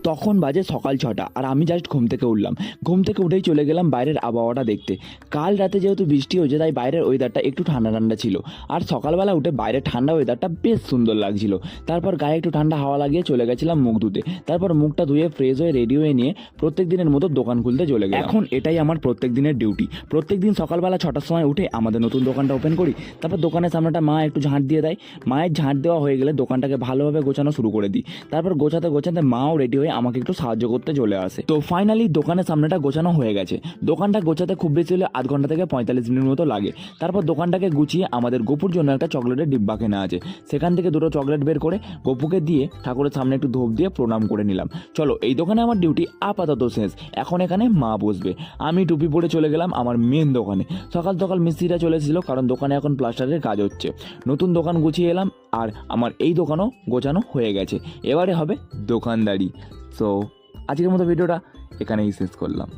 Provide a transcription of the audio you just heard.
তখন বাজে সকাল 6টা আর আমি জাস্ট ঘুম থেকে উঠলাম। ঘুম থেকে উঠেই চলে গেলাম বাইরের আবহাওয়াটা দেখতে। কাল রাতে যেহেতু বৃষ্টি হয়েছে তাই বাইরের ওয়েদারটা একটু ঠান্ডা ঠান্ডা ছিল, আর সকালবেলা উঠে বাইরের ঠান্ডা ওয়েদারটা বেশ সুন্দর লাগছিল। তারপর গায়ে একটু ঠান্ডা হাওয়া লাগিয়ে চলে গেছিলাম মুখ ধুতে। তারপর মুখটা ধুয়ে ফ্রেশ হয়ে রেডি হয়ে নিয়ে প্রত্যেক দিনের মতো দোকান খুলতে চলে গেলাম। এখন এটাই আমার প্রত্যেক দিনের ডিউটি। প্রত্যেক দিন সকালবেলা 6টার সময় উঠে আমাদের নতুন দোকানটা ওপেন করি। তারপর দোকানের সামনেটা মা একটু ঝাঁট দিয়ে দেয়। মায়ের ঝাঁট দেওয়া হয়ে গেলে দোকানটাকে ভালোভাবে গোছানো শুরু করে দিই। তারপর গোছাতে গোছাতে মাও রেডি হয়ে আমাকে একটু সাহায্য করতে চলে আসে। তো ফাইনালি দোকানের সামনেটা গোছানো হয়ে গেছে। দোকানটা গোছাতে খুব বেশি হলে আধ ঘন্টা থেকে 45 মিনিট মতো লাগে। তারপর দোকানটাকে গুছিয়ে আমাদের গপুর জন্য একটা চকলেটের ডিব্বা কেনা আছে, সেখান থেকে দুটো চকলেট বের করে গপুকে দিয়ে ঠাকুরের সামনে একটু ধূপ দিয়ে প্রণাম করে নিলাম। চলো, এই দোকানে আমার ডিউটি আপাতত শেষ। এখন এখানে মা বসবে। আমি টুপি পরে চলে গেলাম আমার মেন দোকানে। সকাল সকাল মিস্ত্রিরা চলে এসেছিল, কারণ দোকানে এখন প্লাস্টারের কাজ হচ্ছে। নতুন দোকান গুছিয়ে এলাম, আর আমার এই দোকানও গোছানো হয়ে গেছে। এবারে হবে দোকানদারি। সো আজকের মতো ভিডিওটা এখানেই শেষ করলাম।